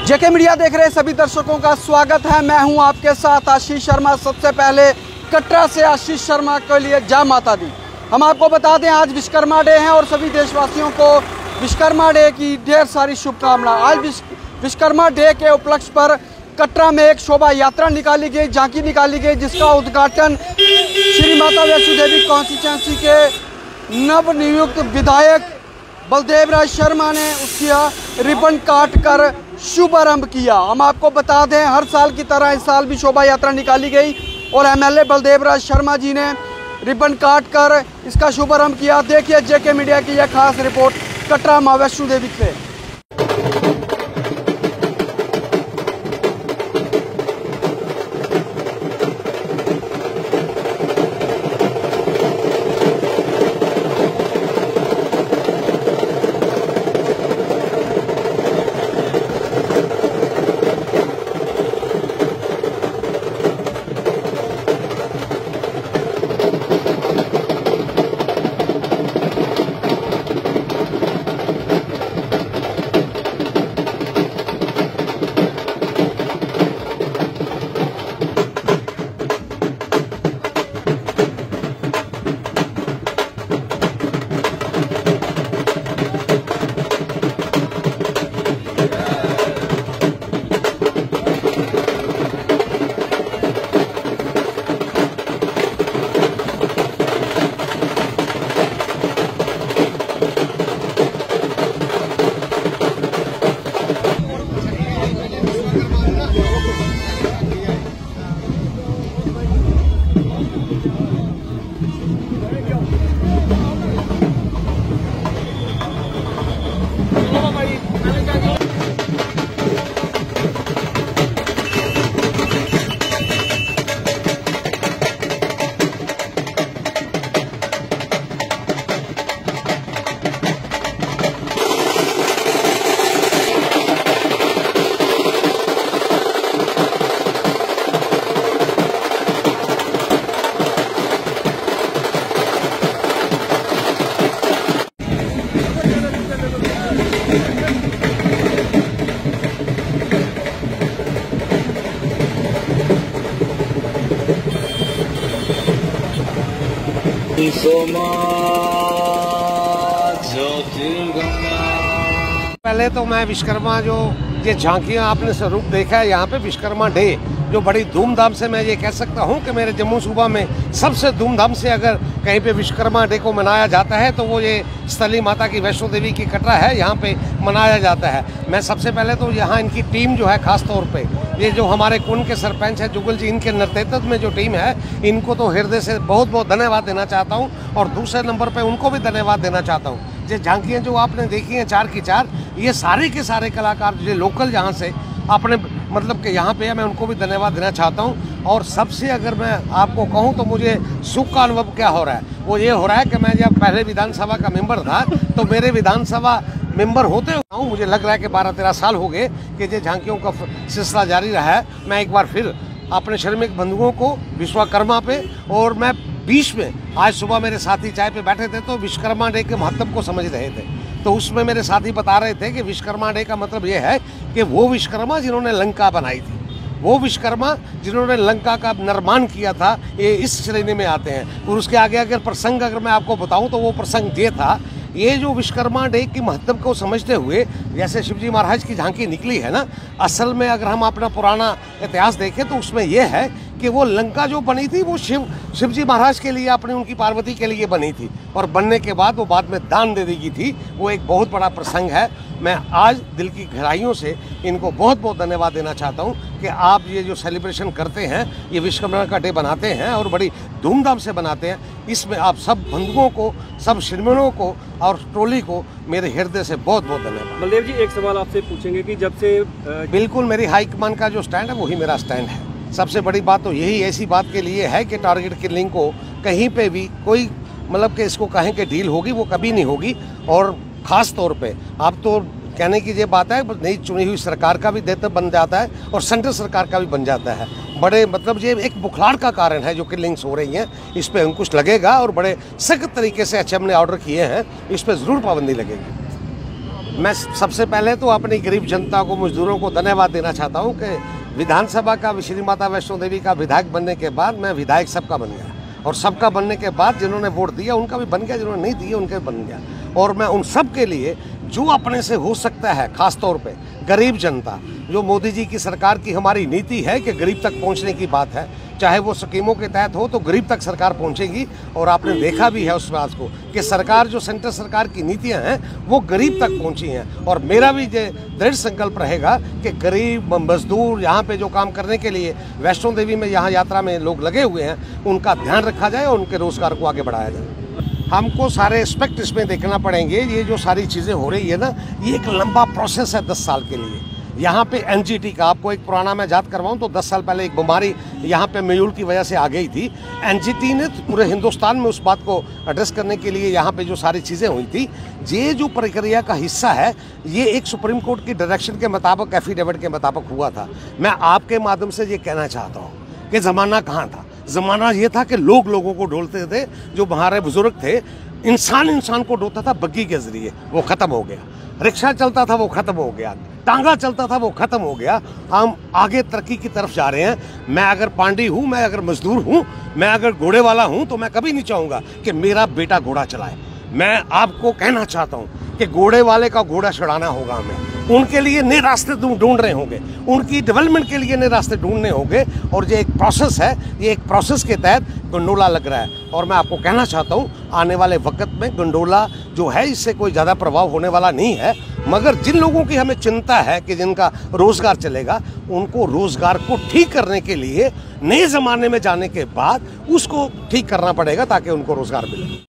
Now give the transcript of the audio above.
जेके media देख रहे सभी दर्शकों का स्वागत है। मैं हूं आपके साथ आशीष शर्मा। सबसे पहले कटरा से आशीष शर्मा के लिए जय माता दी। हम आपको बता दें आज विश्वकर्मा डे है और सभी देशवासियों को विश्वकर्मा डे की ढेर सारी शुभकामनाएं। आज विश्वकर्मा डे के उपलक्ष्य पर कटरा में एक शोभा यात्रा निकाली गई, झांकी निकाली गई, जिसका उद्घाटन श्री माता वैष्णो देवी कॉन्स्टिट्यूंसी के नवनियुक्त विधायक बलदेव राज शर्मा ने उसकी रिबन काट कर शुभारंभ किया। हम आपको बता दें हर साल की तरह इस साल भी शोभा यात्रा निकाली गई और एमएलए बलदेव राज शर्मा जी ने रिबन काट कर इसका शुभारंभ किया। देखिए जेके मीडिया की यह खास रिपोर्ट कटरा मां वैष्णो देवी से। पहले तो मैं विश्वकर्मा जो ये झांकियां आपने स्वरूप देखा है यहाँ पे विश्वकर्मा डे जो बड़ी धूमधाम से मैं ये कह सकता हूँ कि मेरे जम्मू सूबा में सबसे धूमधाम से अगर कहीं पे विश्वकर्मा डे को मनाया जाता है तो वो ये स्थली माता की वैष्णो देवी की कटरा है, यहाँ पे मनाया जाता है। मैं सबसे पहले तो यहाँ इनकी टीम जो है खास तौर पे ये जो हमारे कुंड के सरपंच है जुगल जी, इनके नेतृत्व में जो टीम है इनको तो हृदय से बहुत बहुत धन्यवाद देना चाहता हूँ और दूसरे नंबर पर उनको भी धन्यवाद देना चाहता हूँ। ये झांकियाँ जो आपने देखी हैं 4 की 4, ये सारे के सारे कलाकार जो लोकल जहाँ से अपने मतलब कि यहाँ पे है, मैं उनको भी धन्यवाद देना चाहता हूँ। और सबसे अगर मैं आपको कहूँ तो मुझे सुख का अनुभव क्या हो रहा है, वो ये हो रहा है कि मैं जब पहले विधानसभा का मेंबर था तो मेरे विधानसभा मेंबर होते हुए मुझे लग रहा है कि 12-13 साल हो गए कि ये झांकियों का सिलसिला जारी रहा है। मैं एक बार फिर अपने श्रमिक बंधुओं को विश्वकर्मा पे और मैं बीच में आज सुबह मेरे साथी चाय पे बैठे थे तो विश्वकर्मा डे के महत्व को समझ रहे थे, तो उसमें मेरे साथी बता रहे थे कि विश्वकर्मा डे का मतलब ये है कि वो विश्वकर्मा जिन्होंने लंका बनाई थी, वो विश्वकर्मा जिन्होंने लंका का निर्माण किया था, ये इस श्रेणी में आते हैं। और उसके आगे अगर प्रसंग अगर मैं आपको बताऊं तो वो प्रसंग ये था, ये जो विश्वकर्मा डे की महत्व को समझते हुए जैसे शिवजी महाराज की झांकी निकली है ना, असल में अगर हम अपना पुराना इतिहास देखें तो उसमें यह है कि वो लंका जो बनी थी वो शिवजी महाराज के लिए, अपनी उनकी पार्वती के लिए बनी थी और बनने के बाद वो बाद में दान दे दी थी। वो एक बहुत बड़ा प्रसंग है। मैं आज दिल की गहराइयों से इनको बहुत बहुत धन्यवाद देना चाहता हूँ कि आप ये जो सेलिब्रेशन करते हैं, ये विश्वकर्मा का डे बनाते हैं और बड़ी धूमधाम से बनाते हैं। इसमें आप सब बंधुओं को, सब श्रीमणों को और टोली को मेरे हृदय से बहुत बहुत धन्यवाद। बलदेव जी, एक सवाल आपसे पूछेंगे कि जब से बिल्कुल मेरी हाईकमान का जो स्टैंड है वही मेरा स्टैंड है। सबसे बड़ी बात तो यही ऐसी बात के लिए है कि टारगेट किलिंग को कहीं पे भी कोई मतलब कि इसको कहें कि डील होगी, वो कभी नहीं होगी। और ख़ास तौर पे अब तो कहने की ये बात है, नई चुनी हुई सरकार का भी दायित्व बन जाता है और सेंट्रल सरकार का भी बन जाता है। बड़े मतलब ये एक बुखलाड़ का कारण है जो किलिंग्स हो रही हैं, इस पर अंकुश लगेगा और बड़े सख्त तरीके से HM ने ऑर्डर किए हैं, इस पर ज़रूर पाबंदी लगेगी। मैं सबसे पहले तो अपनी गरीब जनता को, मजदूरों को धन्यवाद देना चाहता हूँ कि विधानसभा का श्री माता वैष्णो देवी का विधायक बनने के बाद मैं विधायक सबका बन गया, और सबका बनने के बाद जिन्होंने वोट दिया उनका भी बन गया, जिन्होंने नहीं दिया उनका भी बन गया। और मैं उन सब के लिए जो अपने से हो सकता है, खास तौर पे गरीब जनता, जो मोदी जी की सरकार की हमारी नीति है कि गरीब तक पहुंचने की बात है, चाहे वो स्कीमों के तहत हो तो गरीब तक सरकार पहुंचेगी। और आपने देखा भी है उस बात को कि सरकार, जो सेंटर सरकार की नीतियां हैं वो गरीब तक पहुंची हैं। और मेरा भी दृढ़ संकल्प रहेगा कि गरीब मजदूर यहाँ पे जो काम करने के लिए वैष्णो देवी में यहाँ यात्रा में लोग लगे हुए हैं, उनका ध्यान रखा जाए और उनके रोजगार को आगे बढ़ाया जाए। हमको सारे एस्पेक्ट इसमें देखना पड़ेंगे। ये जो सारी चीज़ें हो रही है ना, ये एक लंबा प्रोसेस है 10 साल के लिए। यहाँ पे एनजीटी का, आपको एक पुराना मैं याद करवाऊँ तो 10 साल पहले एक बीमारी यहाँ पे मयूल की वजह से आ गई थी। एनजीटी ने पूरे हिंदुस्तान में उस बात को एड्रेस करने के लिए यहाँ पे जो सारी चीज़ें हुई थी, ये जो प्रक्रिया का हिस्सा है, ये एक सुप्रीम कोर्ट की डायरेक्शन के मुताबिक, एफिडेविट के मुताबिक हुआ था। मैं आपके माध्यम से ये कहना चाहता हूँ कि ज़माना कहाँ था। ज़माना ये था कि लोग लोगों को ढोलते थे, जो हमारे बुजुर्ग थे, इंसान को ढोता था बग्गी के जरिए, वो ख़त्म हो गया। रिक्शा चलता था, वो ख़त्म हो गया। टांगा चलता था, वो ख़त्म हो गया। हम आगे तरक्की की तरफ जा रहे हैं। मैं अगर पांडी हूँ, मैं अगर मजदूर हूँ, मैं अगर घोड़े वाला हूँ, तो मैं कभी नहीं चाहूँगा कि मेरा बेटा घोड़ा चलाए। मैं आपको कहना चाहता हूँ कि घोड़े वाले का घोड़ा छुड़ाना होगा हमें। उनके लिए नए रास्ते ढूंढ रहे होंगे, उनकी डेवलपमेंट के लिए नए रास्ते ढूंढने होंगे। और ये एक प्रोसेस है, ये एक प्रोसेस के तहत गंडोला लग रहा है। और मैं आपको कहना चाहता हूँ, आने वाले वक्त में गंडोला जो है, इससे कोई ज़्यादा प्रभाव होने वाला नहीं है। मगर जिन लोगों की हमें चिंता है कि जिनका रोज़गार चलेगा, उनको रोज़गार को ठीक करने के लिए नए ज़माने में जाने के बाद उसको ठीक करना पड़ेगा ताकि उनको रोज़गार मिले।